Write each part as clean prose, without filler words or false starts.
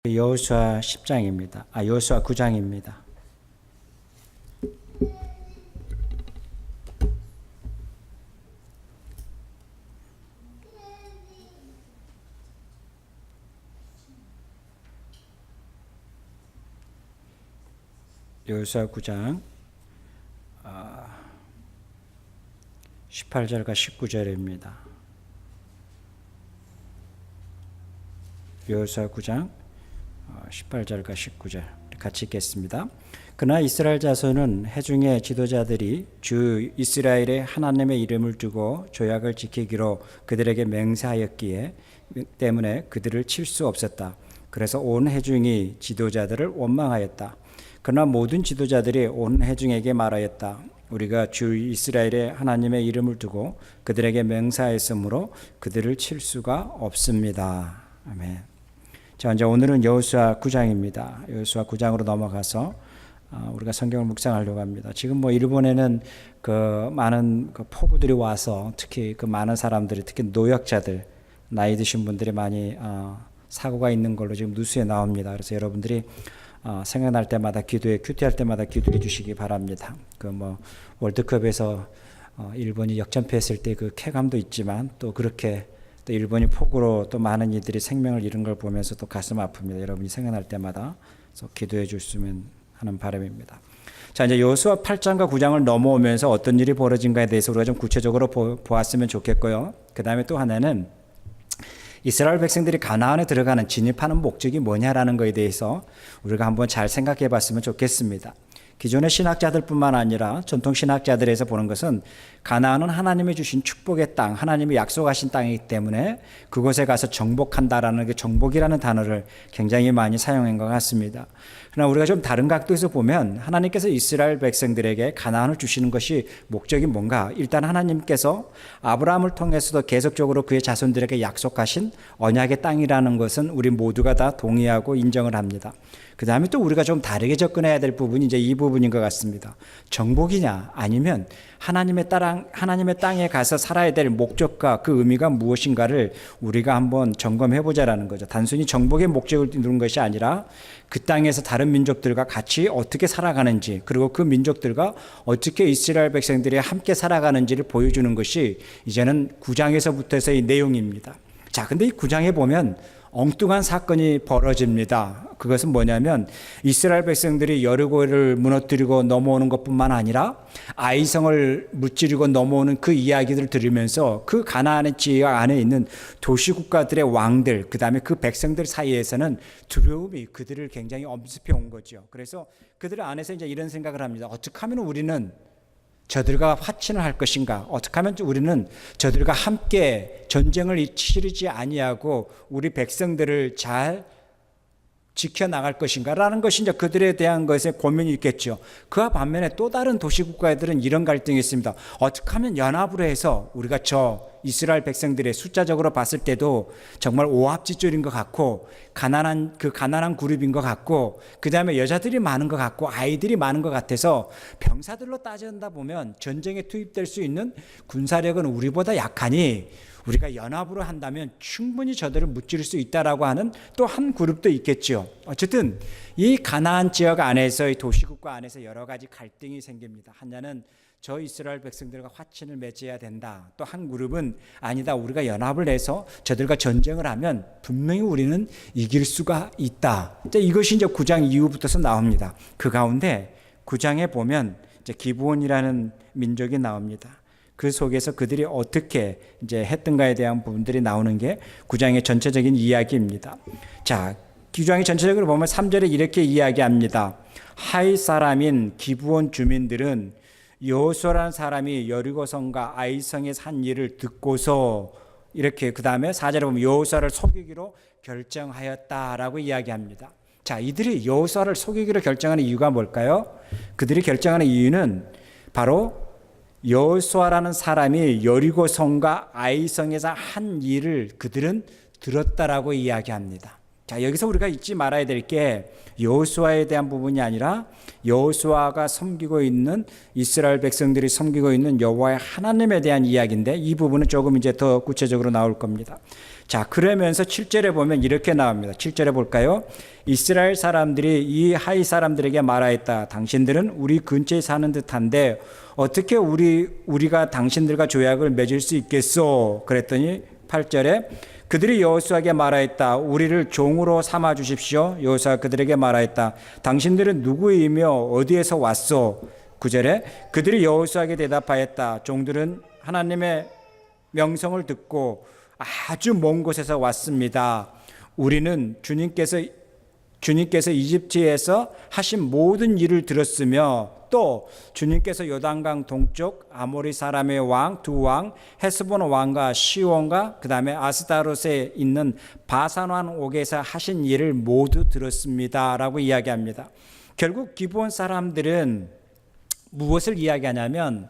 여호수아 10장입니다. 여호수아 9장입니다. 여호수아 9장 18절과 19절입니다. 여호수아 9장 18절과 19절 같이 읽겠습니다. 그러나 이스라엘 자손은 회중의 지도자들이 주 이스라엘의 하나님의 이름을 두고 조약을 지키기로 그들에게 맹세하였기에 때문에 그들을 칠 수 없었다. 그래서 온 회중이 지도자들을 원망하였다. 그러나 모든 지도자들이 온 회중에게 말하였다. 우리가 주 이스라엘의 하나님의 이름을 두고 그들에게 맹세하였으므로 그들을 칠 수가 없습니다. 아멘. 자, 이제 오늘은 여호수아 9장입니다. 여호수아 9장으로 넘어가서 우리가 성경을 묵상하려고 합니다. 지금 일본에는 그 많은 그 폭우들이 와서 특히 그 많은 사람들이 특히 노약자들, 나이 드신 분들이 많이 사고가 있는 걸로 지금 뉴스에 나옵니다. 그래서 여러분들이 생각날 때마다 큐티할 때마다 기도해 주시기 바랍니다. 월드컵에서 일본이 역전패했을 때 그 쾌감도 있지만 또 그렇게 또 일본이 폭우로 또 많은 이들이 생명을 잃은 걸 보면서 또 가슴 아픕니다. 여러분이 생각날 때마다 기도해 주시면 하는 바람입니다. 자, 이제 여호수아 8장과 9장을 넘어오면서 어떤 일이 벌어진가에 대해서 우리가 좀 구체적으로 보았으면 좋겠고요. 그 다음에 또 하나는 이스라엘 백성들이 가나안에 들어가는 진입하는 목적이 뭐냐라는 것에 대해서 우리가 한번 잘 생각해 봤으면 좋겠습니다. 기존의 신학자들뿐만 아니라 전통 신학자들에서 보는 것은 가나안은 하나님이 주신 축복의 땅, 하나님이 약속하신 땅이기 때문에 그곳에 가서 정복한다라는 그 정복이라는 단어를 굉장히 많이 사용한 것 같습니다. 그러나 우리가 좀 다른 각도에서 보면 하나님께서 이스라엘 백성들에게 가나안을 주시는 것이 목적이 뭔가? 일단 하나님께서 아브라함을 통해서도 계속적으로 그의 자손들에게 약속하신 언약의 땅이라는 것은 우리 모두가 다 동의하고 인정을 합니다. 그 다음에 또 우리가 좀 다르게 접근해야 될 부분이 이제 이 부분인 것 같습니다. 정복이냐 아니면 하나님의 땅에 가서 살아야 될 목적과 그 의미가 무엇인가를 우리가 한번 점검해 보자라는 거죠. 단순히 정복의 목적을 이루는 것이 아니라 그 땅에서 다른 민족들과 같이 어떻게 살아가는지, 그리고 그 민족들과 어떻게 이스라엘 백성들이 함께 살아가는지를 보여주는 것이 이제는 9장에서부터의 내용입니다. 자, 근데 이 9장에 보면 엉뚱한 사건이 벌어집니다. 그것은 뭐냐면 이스라엘 백성들이 여리고를 무너뜨리고 넘어오는 것뿐만 아니라 아이성을 무찌르고 넘어오는 그 이야기들을 들으면서 그 가나안의 지역 안에 있는 도시국가들의 왕들, 그 다음에 그 백성들 사이에서는 두려움이 그들을 굉장히 엄습해 온 거죠. 그래서 그들 안에서 이제 이런 생각을 합니다. 어떻게 하면 우리는 저들과 화친을 할 것인가? 어떻게 하면 우리는 저들과 함께 전쟁을 치르지 아니하고 우리 백성들을 잘 지켜나갈 것인가? 라는 것이 이제 그들에 대한 것에 고민이 있겠죠. 그와 반면에 또 다른 도시국가들은 이런 갈등이 있습니다. 어떻게 하면 연합으로 해서 우리가 저 이스라엘 백성들의 숫자적으로 봤을 때도 정말 오합지졸인 것 같고 가난한 그룹인 것 같고 그 다음에 여자들이 많은 것 같고 아이들이 많은 것 같아서 병사들로 따진다 보면 전쟁에 투입될 수 있는 군사력은 우리보다 약하니 우리가 연합으로 한다면 충분히 저들을 무찌를 수 있다라고 하는 또 한 그룹도 있겠죠. 어쨌든 이 가나안 지역 안에서의 도시국가 안에서 여러 가지 갈등이 생깁니다. 하나는 저 이스라엘 백성들과 화친을 맺어야 된다. 또 한 그룹은 아니다. 우리가 연합을 해서 저들과 전쟁을 하면 분명히 우리는 이길 수가 있다. 이것이 이제 9장 이후부터서 나옵니다. 그 가운데 9장에 보면 이제 기브온이라는 민족이 나옵니다. 그 속에서 그들이 어떻게 이제 했던가에 대한 부분들이 나오는 게 9장의 전체적인 이야기입니다. 자, 9장의 전체적으로 보면 3절에 이렇게 이야기합니다. 하이 사람인 기브온 주민들은 여호수아라는 사람이 여리고성과 아이성에서 한 일을 듣고서 이렇게 그 다음에 4절에 보면 여호수아를 속이기로 결정하였다라고 이야기합니다. 자, 이들이 여호수아를 속이기로 결정하는 이유가 뭘까요? 그들이 결정하는 이유는 바로 여호수아라는 사람이 여리고성과 아이성에서 한 일을 그들은 들었다라고 이야기합니다. 자, 여기서 우리가 잊지 말아야 될 게 여호수아에 대한 부분이 아니라 여호수아가 섬기고 있는 이스라엘 백성들이 섬기고 있는 여호와의 하나님에 대한 이야기인데 이 부분은 조금 이제 더 구체적으로 나올 겁니다. 자, 그러면서 7절에 보면 이렇게 나옵니다. 7절에 볼까요? 이스라엘 사람들이 이 하이 사람들에게 말하였다. 당신들은 우리 근처에 사는 듯한데 어떻게 우리가 당신들과 조약을 맺을 수 있겠소? 그랬더니 8절에 그들이 여호수아에게 말하였다. 우리를 종으로 삼아 주십시오. 여호수아가 그들에게 말하였다. 당신들은 누구이며 어디에서 왔소? 9절에 그들이 여호수아에게 대답하였다. 종들은 하나님의 명성을 듣고 아주 먼 곳에서 왔습니다. 우리는 주님께서 이집트에서 하신 모든 일을 들었으며 또 주님께서 요단강 동쪽 아모리 사람의 왕 두 왕 헤스본 왕과 시온과 그 다음에 아스다롯에 있는 바산 왕 옥에서 하신 일을 모두 들었습니다 라고 이야기합니다. 결국 기브온 사람들은 무엇을 이야기하냐면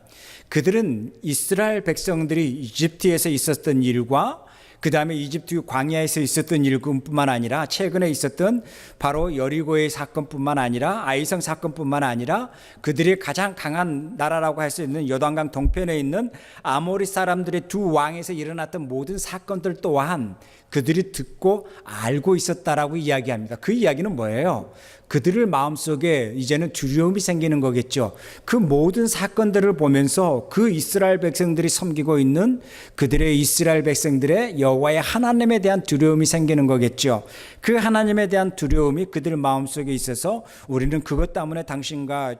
그들은 이스라엘 백성들이 이집트에서 있었던 일과 그 다음에 이집트 광야에서 있었던 일뿐만 아니라 최근에 있었던 바로 여리고의 사건뿐만 아니라 아이성 사건뿐만 아니라 그들이 가장 강한 나라라고 할 수 있는 요단강 동편에 있는 아모리 사람들의 두 왕에서 일어났던 모든 사건들 또한 그들이 듣고 알고 있었다라고 이야기합니다. 그 이야기는 뭐예요? 그들의 마음속에 이제는 두려움이 생기는 거겠죠. 그 모든 사건들을 보면서 그 이스라엘 백성들이 섬기고 있는 그들의 이스라엘 백성들의 여호와의 하나님에 대한 두려움이 생기는 거겠죠. 그 하나님에 대한 두려움이 그들 마음속에 있어서 우리는 그것 때문에 당신과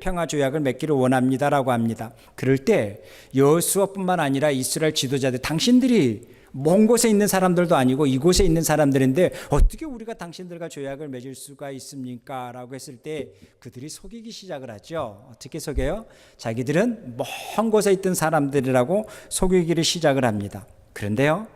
평화 조약을 맺기를 원합니다라고 합니다. 그럴 때 여호수아뿐만 아니라 이스라엘 지도자들 당신들이 먼 곳에 있는 사람들도 아니고 이곳에 있는 사람들인데 어떻게 우리가 당신들과 조약을 맺을 수가 있습니까? 라고 했을 때 그들이 속이기 시작을 하죠. 어떻게 속여요? 자기들은 먼 곳에 있던 사람들이라고 속이기를 시작을 합니다. 그런데요,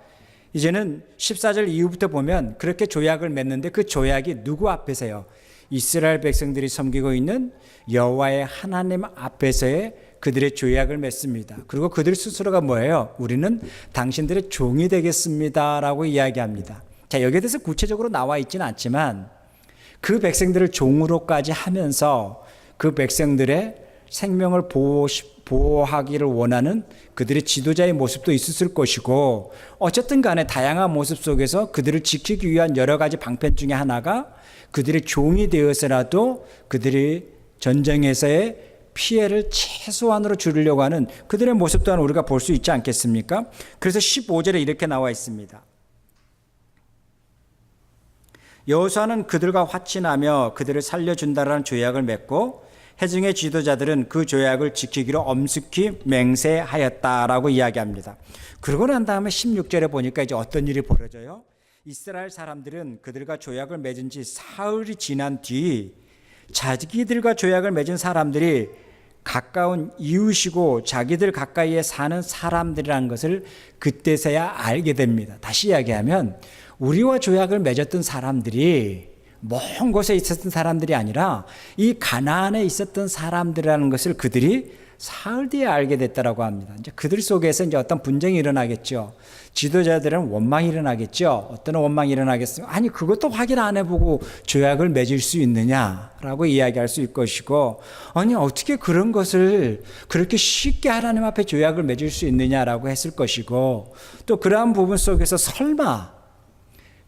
이제는 14절 이후부터 보면 그렇게 조약을 맺는데 그 조약이 누구 앞에서요? 이스라엘 백성들이 섬기고 있는 여호와의 하나님 앞에서의 그들의 조약을 맺습니다. 그리고 그들 스스로가 뭐예요? 우리는 당신들의 종이 되겠습니다 라고 이야기합니다. 자, 여기에 대해서 구체적으로 나와 있지는 않지만 그 백성들을 종으로까지 하면서 그 백성들의 생명을 보호하기를 원하는 그들의 지도자의 모습도 있었을 것이고 어쨌든 간에 다양한 모습 속에서 그들을 지키기 위한 여러 가지 방편 중에 하나가 그들의 종이 되어서라도 그들이 전쟁에서의 피해를 최소한으로 줄이려고 하는 그들의 모습 또한 우리가 볼 수 있지 않겠습니까? 그래서 15절에 이렇게 나와 있습니다. 여호수아는 그들과 화친하며 그들을 살려준다라는 조약을 맺고 회중의 지도자들은 그 조약을 지키기로 엄숙히 맹세하였다라고 이야기합니다. 그러고 난 다음에 16절에 보니까 이제 어떤 일이 벌어져요? 이스라엘 사람들은 그들과 조약을 맺은 지 사흘이 지난 뒤 자기들과 조약을 맺은 사람들이 가까운 이웃이고 자기들 가까이에 사는 사람들이라는 것을 그때서야 알게 됩니다. 다시 이야기하면 우리와 조약을 맺었던 사람들이 먼 곳에 있었던 사람들이 아니라 이 가나안에 있었던 사람들이라는 것을 그들이 사흘 뒤에 알게 됐다라고 합니다. 이제 그들 속에서 이제 어떤 분쟁이 일어나겠죠. 지도자들은 원망이 일어나겠죠. 어떤 원망이 일어나겠어요? 아니, 그것도 확인 안 해보고 조약을 맺을 수 있느냐라고 이야기할 수 있을 것이고, 아니, 어떻게 그런 것을 그렇게 쉽게 하나님 앞에 조약을 맺을 수 있느냐라고 했을 것이고, 또 그러한 부분 속에서 설마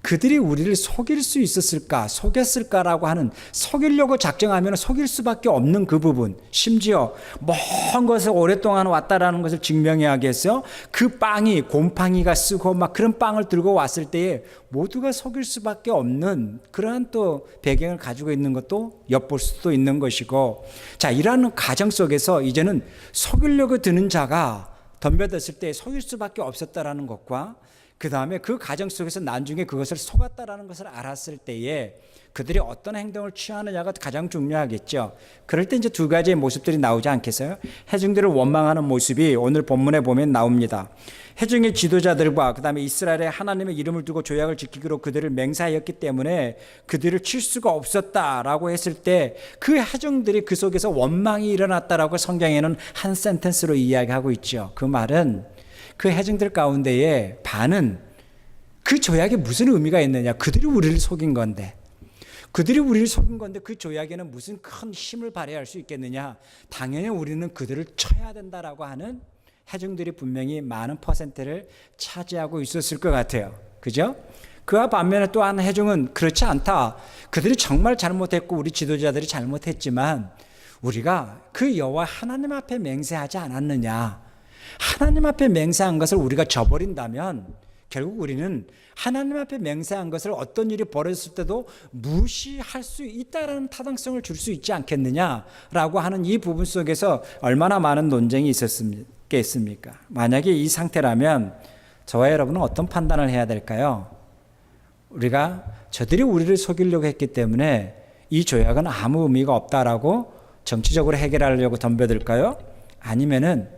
그들이 우리를 속일 수 있었을까, 속였을까라고 하는, 속이려고 작정하면 속일 수밖에 없는 그 부분, 심지어 먼 곳에 오랫동안 왔다라는 것을 증명해야 하겠어요. 그 빵이 곰팡이가 쓰고 막 그런 빵을 들고 왔을 때에 모두가 속일 수밖에 없는 그러한 또 배경을 가지고 있는 것도 엿볼 수도 있는 것이고, 자, 이러한 가정 속에서 이제는 속이려고 드는 자가 덤벼들었을 때 속일 수밖에 없었다라는 것과 그 다음에 그 가정 속에서 나중에 그것을 속았다라는 것을 알았을 때에 그들이 어떤 행동을 취하느냐가 가장 중요하겠죠. 그럴 때 이제 두 가지의 모습들이 나오지 않겠어요? 회중들을 원망하는 모습이 오늘 본문에 보면 나옵니다. 회중의 지도자들과 그 다음에 이스라엘의 하나님의 이름을 두고 조약을 지키기로 그들을 맹세하였기 때문에 그들을 칠 수가 없었다라고 했을 때 그 회중들이 그 속에서 원망이 일어났다라고 성경에는 한 센텐스로 이야기하고 있죠. 그 말은 그 회중들 가운데에 반은 그 조약에 무슨 의미가 있느냐? 그들이 우리를 속인 건데. 그들이 우리를 속인 건데 그 조약에는 무슨 큰 힘을 발휘할 수 있겠느냐? 당연히 우리는 그들을 쳐야 된다라고 하는 해중들이 분명히 많은 퍼센트를 차지하고 있었을 것 같아요. 그죠? 그와 반면에 또 한 해중은 그렇지 않다. 그들이 정말 잘못했고 우리 지도자들이 잘못했지만 우리가 그 여호와 하나님 앞에 맹세하지 않았느냐. 하나님 앞에 맹세한 것을 우리가 저버린다면 결국 우리는 하나님 앞에 맹세한 것을 어떤 일이 벌어졌을 때도 무시할 수 있다라는 타당성을 줄 수 있지 않겠느냐라고 하는 이 부분 속에서 얼마나 많은 논쟁이 있었겠습니까? 만약에 이 상태라면 저와 여러분은 어떤 판단을 해야 될까요? 우리가 저들이 우리를 속이려고 했기 때문에 이 조약은 아무 의미가 없다라고 정치적으로 해결하려고 덤벼들까요? 아니면은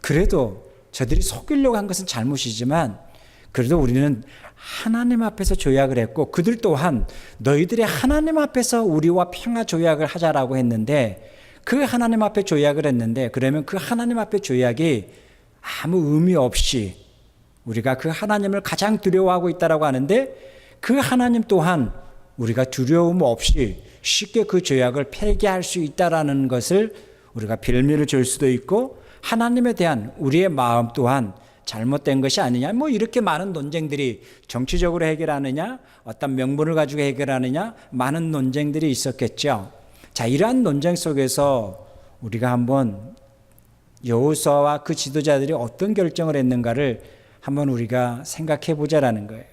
그래도 저들이 속이려고 한 것은 잘못이지만 그래도 우리는 하나님 앞에서 조약을 했고 그들 또한 너희들이 하나님 앞에서 우리와 평화 조약을 하자라고 했는데 그 하나님 앞에 조약을 했는데 그러면 그 하나님 앞에 조약이 아무 의미 없이 우리가 그 하나님을 가장 두려워하고 있다라고 하는데 그 하나님 또한 우리가 두려움 없이 쉽게 그 조약을 폐기할 수 있다라는 것을 우리가 빌미를 줄 수도 있고 하나님에 대한 우리의 마음 또한 잘못된 것이 아니냐 뭐 이렇게 많은 논쟁들이 정치적으로 해결하느냐 어떤 명분을 가지고 해결하느냐 많은 논쟁들이 있었겠죠. 자, 이러한 논쟁 속에서 우리가 한번 여호수아와 그 지도자들이 어떤 결정을 했는가를 한번 우리가 생각해 보자라는 거예요.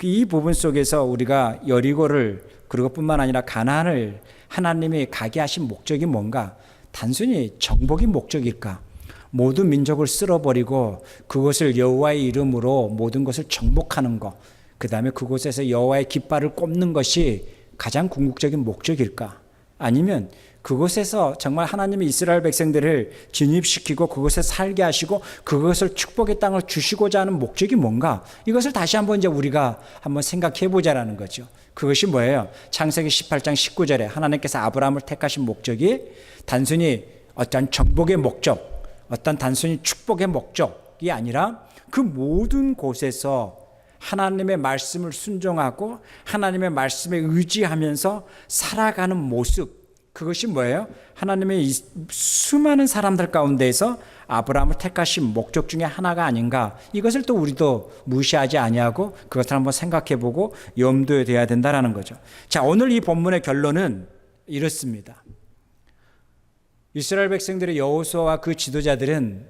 이 부분 속에서 우리가 여리고를 그리고 뿐만 아니라 가나안을 하나님이 가게 하신 목적이 뭔가? 단순히 정복이 목적일까? 모든 민족을 쓸어버리고 그것을 여호와의 이름으로 모든 것을 정복하는 것, 그 다음에 그곳에서 여호와의 깃발을 꼽는 것이 가장 궁극적인 목적일까? 아니면 그곳에서 정말 하나님이 이스라엘 백성들을 진입시키고 그곳에 살게 하시고 그것을 축복의 땅을 주시고자 하는 목적이 뭔가? 이것을 다시 한번 이제 우리가 한번 생각해 보자라는 거죠. 그것이 뭐예요? 창세기 18장 19절에 하나님께서 아브라함을 택하신 목적이 단순히 어떤 정복의 목적, 어떤 단순히 축복의 목적이 아니라 그 모든 곳에서 하나님의 말씀을 순종하고 하나님의 말씀에 의지하면서 살아가는 모습, 그것이 뭐예요? 하나님의 수많은 사람들 가운데에서 아브라함을 택하신 목적 중에 하나가 아닌가. 이것을 또 우리도 무시하지 아니하고 그것을 한번 생각해보고 염두에 둬야 된다는 거죠. 자, 오늘 이 본문의 결론은 이렇습니다. 이스라엘 백성들의 여호수아와 그 지도자들은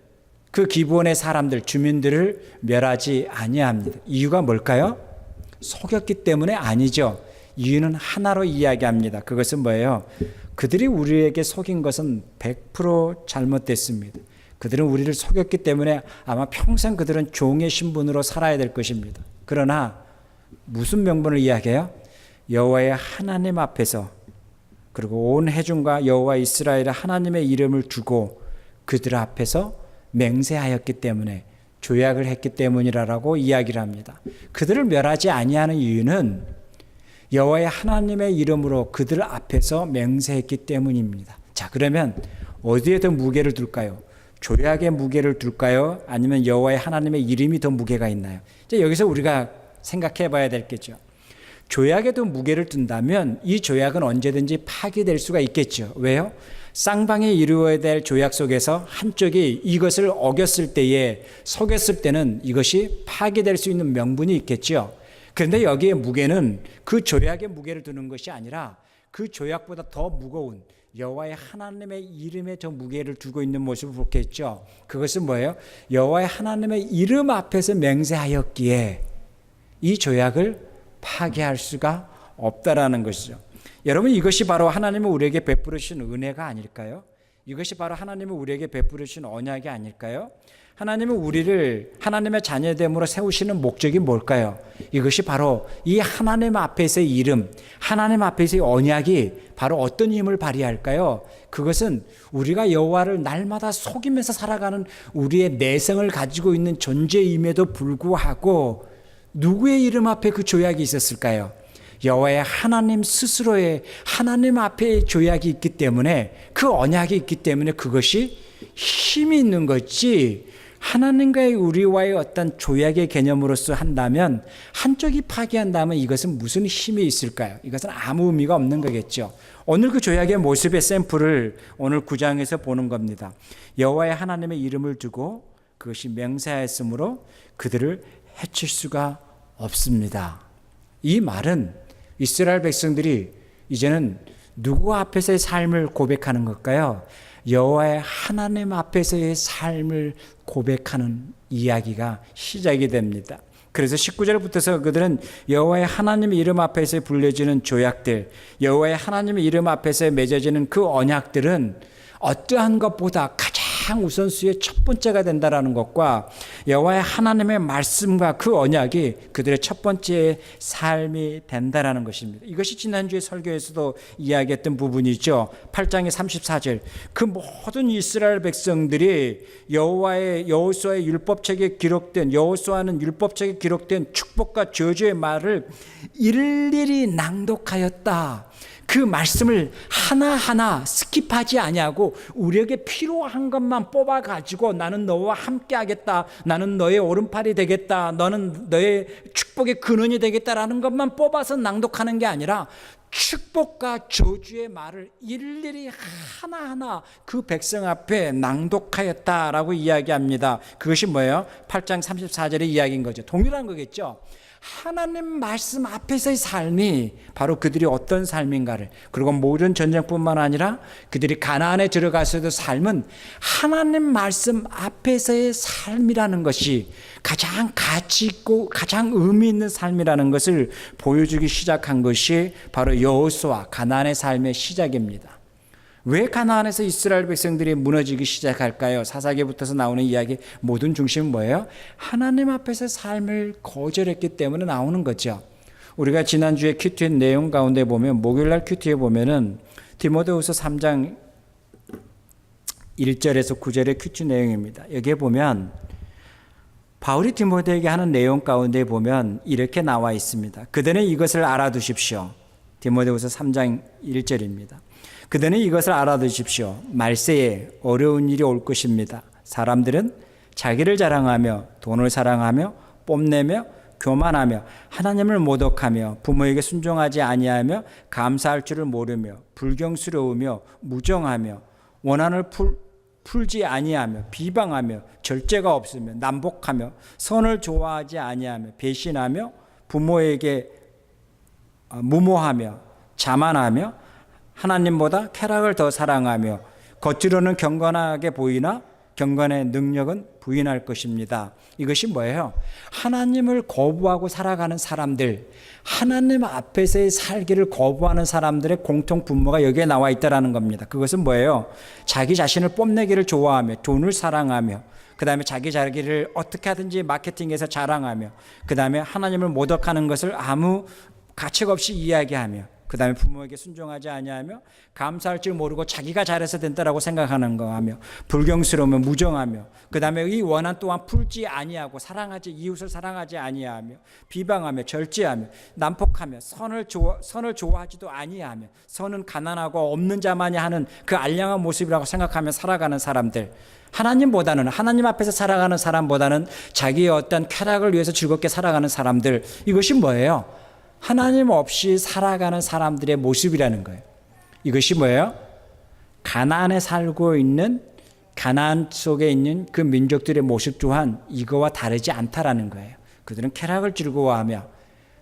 그 기브온의 사람들, 주민들을 멸하지 아니합니다. 이유가 뭘까요? 속였기 때문에 아니죠. 이유는 하나로 이야기합니다. 그것은 뭐예요? 그들이 우리에게 속인 것은 100% 잘못됐습니다. 그들은 우리를 속였기 때문에 아마 평생 그들은 종의 신분으로 살아야 될 것입니다. 그러나 무슨 명분을 이야기해요? 여호와의 하나님 앞에서 그리고 온 회중과 여호와 이스라엘의 하나님의 이름을 두고 그들 앞에서 맹세하였기 때문에 조약을 했기 때문이라고 이야기를 합니다. 그들을 멸하지 아니하는 이유는 여호와의 하나님의 이름으로 그들 앞에서 맹세했기 때문입니다. 자, 그러면 어디에 더 무게를 둘까요? 조약에 무게를 둘까요? 아니면 여호와의 하나님의 이름이 더 무게가 있나요? 이제 여기서 우리가 생각해 봐야 되겠죠. 조약에도 무게를 둔다면 이 조약은 언제든지 파기될 수가 있겠죠. 왜요? 쌍방이 이루어야 될 조약 속에서 한쪽이 이것을 어겼을 때에 속였을 때는 이것이 파기될 수 있는 명분이 있겠죠. 그런데 여기에 무게는 그 조약에 무게를 두는 것이 아니라 그 조약보다 더 무거운 여호와의 하나님의 이름에 더 무게를 두고 있는 모습을 보겠죠. 그것은 뭐예요? 여호와의 하나님의 이름 앞에서 맹세하였기에 이 조약을 파괴할 수가 없다라는 것이죠. 여러분, 이것이 바로 하나님은 우리에게 베푸르신 은혜가 아닐까요? 이것이 바로 하나님은 우리에게 베푸르신 언약이 아닐까요? 하나님은 우리를 하나님의 자녀됨으로 세우시는 목적이 뭘까요? 이것이 바로 이 하나님 앞에서의 이름, 하나님 앞에서의 언약이 바로 어떤 힘을 발휘할까요? 그것은 우리가 여호와를 날마다 속이면서 살아가는 우리의 내성을 가지고 있는 존재임에도 불구하고 누구의 이름 앞에 그 조약이 있었을까요? 여호와의 하나님 스스로의 하나님 앞에 조약이 있기 때문에 그 언약이 있기 때문에 그것이 힘이 있는 거지 하나님과의 우리와의 어떤 조약의 개념으로서 한다면, 한쪽이 파기한다면 이것은 무슨 힘이 있을까요? 이것은 아무 의미가 없는 거겠죠. 오늘 그 조약의 모습의 샘플을 오늘 9장에서 보는 겁니다. 여호와의 하나님의 이름을 두고 그것이 맹세하였으므로 그들을 해칠 수가 없습니다. 이 말은 이스라엘 백성들이 이제는 누구 앞에서의 삶을 고백하는 걸까요? 여호와의 하나님 앞에서의 삶을 고백하는 이야기가 시작이 됩니다. 그래서 19절부터서 그들은 여호와의 하나님의 이름 앞에서 불려지는 조약들, 여호와의 하나님의 이름 앞에서 맺어지는 그 언약들은 어떠한 것보다 가장 우선순위의 첫 번째가 된다라는 것과 여호와의 하나님의 말씀과 그 언약이 그들의 첫 번째 삶이 된다라는 것입니다. 이것이 지난주에 설교에서도 이야기했던 부분이죠. 8장의 34절. 그 모든 이스라엘 백성들이 여호수아의 율법책에 기록된, 여호수아는 율법책에 기록된 축복과 저주의 말을 일일이 낭독하였다. 그 말씀을 하나하나 스킵하지 아니하고 우리에게 필요한 것만 뽑아가지고 나는 너와 함께 하겠다, 나는 너의 오른팔이 되겠다, 너는 너의 축복의 근원이 되겠다라는 것만 뽑아서 낭독하는 게 아니라 축복과 저주의 말을 일일이 하나하나 그 백성 앞에 낭독하였다라고 이야기합니다. 그것이 뭐예요? 8장 34절의 이야기인 거죠. 동일한 거겠죠. 하나님 말씀 앞에서의 삶이 바로 그들이 어떤 삶인가를, 그리고 모든 전쟁뿐만 아니라 그들이 가나안에 들어가서도 삶은 하나님 말씀 앞에서의 삶이라는 것이 가장 가치 있고 가장 의미 있는 삶이라는 것을 보여주기 시작한 것이 바로 여호수아 가나안의 삶의 시작입니다. 왜 가나안에서 이스라엘 백성들이 무너지기 시작할까요? 사사기부터서 나오는 이야기 모든 중심은 뭐예요? 하나님 앞에서 삶을 거절했기 때문에 나오는 거죠. 우리가 지난주에 큐티의 내용 가운데 보면, 목요일날 큐티에 보면은 디모데후서 3장 1절에서 9절의 큐티 내용입니다. 여기에 보면 바울이 디모데에게 하는 내용 가운데 보면 이렇게 나와 있습니다. 그대는 이것을 알아두십시오. 디모데후서 3장 1절입니다. 그대는 이것을 알아두십시오. 말세에 어려운 일이 올 것입니다. 사람들은 자기를 자랑하며 돈을 사랑하며 뽐내며 교만하며 하나님을 모독하며 부모에게 순종하지 아니하며 감사할 줄을 모르며 불경스러우며 무정하며 원한을 풀지 아니하며 비방하며 절제가 없으며 난복하며 선을 좋아하지 아니하며 배신하며 부모에게 무모하며 자만하며 하나님보다 쾌락을 더 사랑하며 겉으로는 경건하게 보이나 경건의 능력은 부인할 것입니다. 이것이 뭐예요? 하나님을 거부하고 살아가는 사람들, 하나님 앞에서의 살기를 거부하는 사람들의 공통 분모가 여기에 나와 있다는 겁니다. 그것은 뭐예요? 자기 자신을 뽐내기를 좋아하며 돈을 사랑하며, 그 다음에 자기 자기를 어떻게 하든지 마케팅해서 자랑하며, 그 다음에 하나님을 모독하는 것을 아무 가책 없이 이야기하며, 그 다음에 부모에게 순종하지 아니하며 감사할 줄 모르고 자기가 잘해서 된다라고 생각하는 거 하며 불경스러우며 무정하며, 그 다음에 이 원한 또한 풀지 아니하고 이웃을 사랑하지 아니하며 비방하며 절제하며 난폭하며 선을 좋아하지도 아니하며, 선은 가난하고 없는 자만이 하는 그 알량한 모습이라고 생각하며 살아가는 사람들, 하나님 앞에서 살아가는 사람보다는 자기의 어떤 쾌락을 위해서 즐겁게 살아가는 사람들, 이것이 뭐예요? 하나님 없이 살아가는 사람들의 모습이라는 거예요. 이것이 뭐예요? 가나안에 살고 있는, 가나안 속에 있는 그 민족들의 모습 또한 이거와 다르지 않다라는 거예요. 그들은 쾌락을 즐거워하며,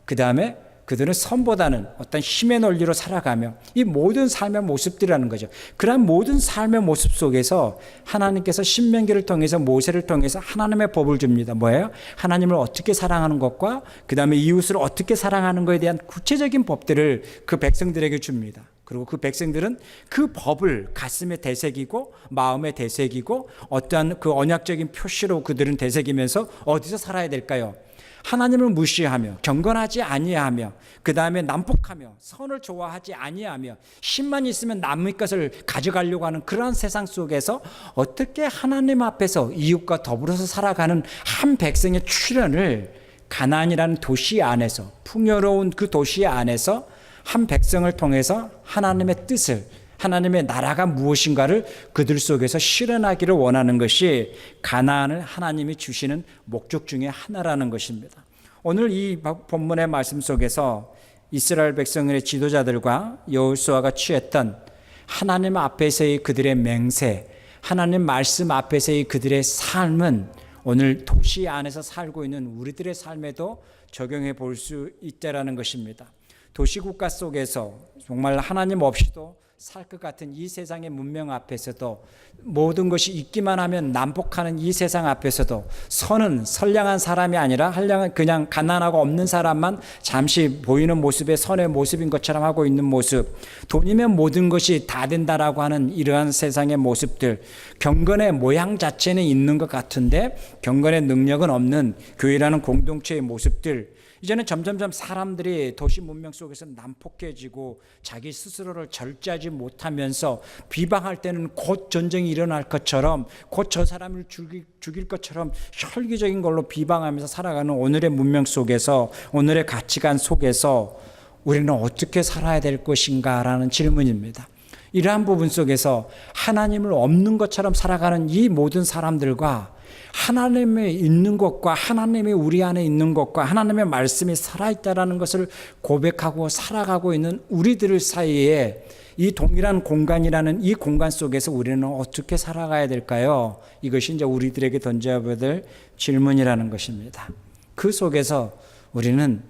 그 다음에 그들은 선보다는 어떤 힘의 논리로 살아가며, 이 모든 삶의 모습들이라는 거죠. 그러한 모든 삶의 모습 속에서 하나님께서 신명기를 통해서, 모세를 통해서 하나님의 법을 줍니다. 뭐예요? 하나님을 어떻게 사랑하는 것과 그 다음에 이웃을 어떻게 사랑하는 것에 대한 구체적인 법들을 그 백성들에게 줍니다. 그리고 그 백성들은 그 법을 가슴에 되새기고 마음에 되새기고 어떠한 그 언약적인 표시로 그들은 되새기면서 어디서 살아야 될까요? 하나님을 무시하며 경건하지 아니하며, 그 다음에 난폭하며 선을 좋아하지 아니하며 힘만 있으면 남의 것을 가져가려고 하는 그러한 세상 속에서 어떻게 하나님 앞에서 이웃과 더불어서 살아가는 한 백성의 출현을 가나안이라는 도시 안에서, 풍요로운 그 도시 안에서 한 백성을 통해서 하나님의 뜻을, 하나님의 나라가 무엇인가를 그들 속에서 실현하기를 원하는 것이 가나안을 하나님이 주시는 목적 중에 하나라는 것입니다. 오늘 이 본문의 말씀 속에서 이스라엘 백성의 지도자들과 여호수아가 취했던 하나님 앞에서의 그들의 맹세, 하나님 말씀 앞에서의 그들의 삶은 오늘 도시 안에서 살고 있는 우리들의 삶에도 적용해 볼 수 있다라는 것입니다. 도시국가 속에서 정말 하나님 없이도 살 것 같은 이 세상의 문명 앞에서도 모든 것이 있기만 하면 난폭하는 이 세상 앞에서도 선량한 사람이 아니라 그냥 가난하고 없는 사람만 잠시 보이는 모습의 선의 모습인 것처럼 하고 있는 모습, 돈이면 모든 것이 다 된다라고 하는 이러한 세상의 모습들, 경건의 모양 자체는 있는 것 같은데 경건의 능력은 없는 교회라는 공동체의 모습들, 이제는 점점점 사람들이 도시 문명 속에서 난폭해지고 자기 스스로를 절제하지 못하면서 비방할 때는 곧 전쟁이 일어날 것처럼, 곧 저 사람을 죽일 것처럼 혈기적인 걸로 비방하면서 살아가는 오늘의 문명 속에서, 오늘의 가치관 속에서 우리는 어떻게 살아야 될 것인가라는 질문입니다. 이러한 부분 속에서 하나님을 없는 것처럼 살아가는 이 모든 사람들과 하나님의 있는 것과 하나님이 우리 안에 있는 것과 하나님의 말씀이 살아있다라는 것을 고백하고 살아가고 있는 우리들 사이에 이 동일한 공간이라는 이 공간 속에서 우리는 어떻게 살아가야 될까요? 이것이 이제 우리들에게 던져야 될 질문이라는 것입니다. 그 속에서 우리는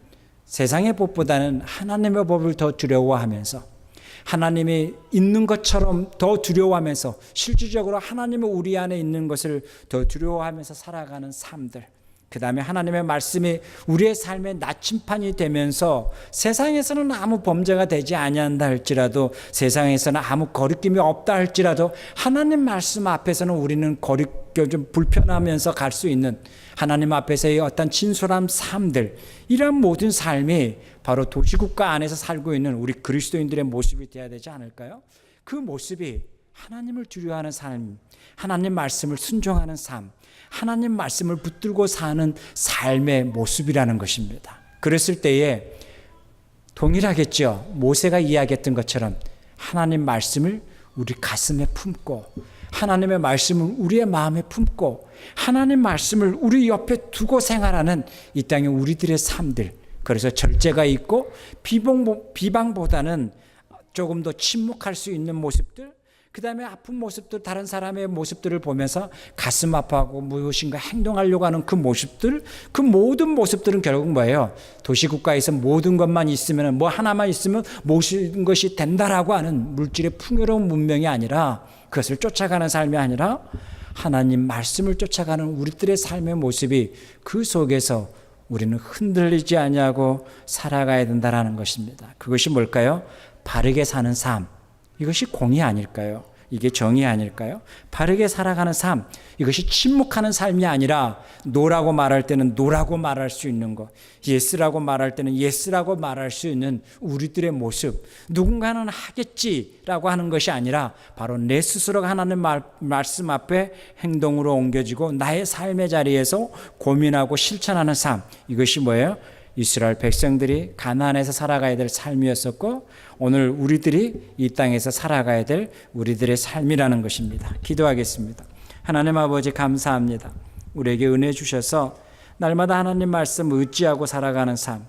세상의 법보다는 하나님의 법을 더 두려워하면서 하나님이 있는 것처럼 더 두려워하면서 실질적으로 하나님이 우리 안에 있는 것을 더 두려워하면서 살아가는 삶들, 그 다음에 하나님의 말씀이 우리의 삶의 나침판이 되면서 세상에서는 아무 범죄가 되지 아니한다 할지라도, 세상에서는 아무 거리낌이 없다 할지라도 하나님 말씀 앞에서는 우리는 좀 불편하면서 갈 수 있는 하나님 앞에서의 어떤 진솔한 삶들, 이런 모든 삶이 바로 도시국가 안에서 살고 있는 우리 그리스도인들의 모습이 되어야 되지 않을까요? 그 모습이 하나님을 두려워하는 삶, 하나님 말씀을 순종하는 삶, 하나님 말씀을 붙들고 사는 삶의 모습이라는 것입니다. 그랬을 때에 동일하겠죠. 모세가 이야기했던 것처럼 하나님 말씀을 우리 가슴에 품고, 하나님의 말씀을 우리의 마음에 품고, 하나님 말씀을 우리 옆에 두고 생활하는 이 땅의 우리들의 삶들, 그래서 절제가 있고 비방보다는 조금 더 침묵할 수 있는 모습들, 그 다음에 아픈 모습들, 다른 사람의 모습들을 보면서 가슴 아파하고 무엇인가 행동하려고 하는 그 모습들, 그 모든 모습들은 결국 뭐예요? 도시국가에서 모든 것만 있으면, 뭐 하나만 있으면 모든 것이 된다라고 하는 물질의 풍요로운 문명이 아니라, 그것을 쫓아가는 삶이 아니라 하나님 말씀을 쫓아가는 우리들의 삶의 모습이, 그 속에서 우리는 흔들리지 아니하고 살아가야 된다는 것입니다. 그것이 뭘까요? 바르게 사는 삶. 이것이 공의 아닐까요? 이게 정의 아닐까요? 바르게 살아가는 삶, 이것이 침묵하는 삶이 아니라 노라고 말할 때는 노라고 말할 수 있는 것, 예스라고 말할 때는 예스라고 말할 수 있는 우리들의 모습, 누군가는 하겠지라고 하는 것이 아니라 바로 내 스스로가 하나님 말씀 앞에 행동으로 옮겨지고 나의 삶의 자리에서 고민하고 실천하는 삶, 이것이 뭐예요? 이스라엘 백성들이 가나안에서 살아가야 될 삶이었었고, 오늘 우리들이 이 땅에서 살아가야 될 우리들의 삶이라는 것입니다. 기도하겠습니다. 하나님 아버지, 감사합니다. 우리에게 은혜 주셔서 날마다 하나님 말씀 의지하고 살아가는 삶,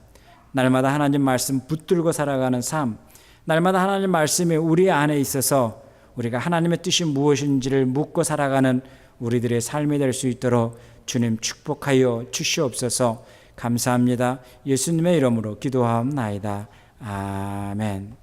날마다 하나님 말씀 붙들고 살아가는 삶, 날마다 하나님 말씀이 우리 안에 있어서 우리가 하나님의 뜻이 무엇인지를 묻고 살아가는 우리들의 삶이 될 수 있도록 주님 축복하여 주시옵소서. 감사합니다. 예수님의 이름으로 기도하옵나이다. 아멘.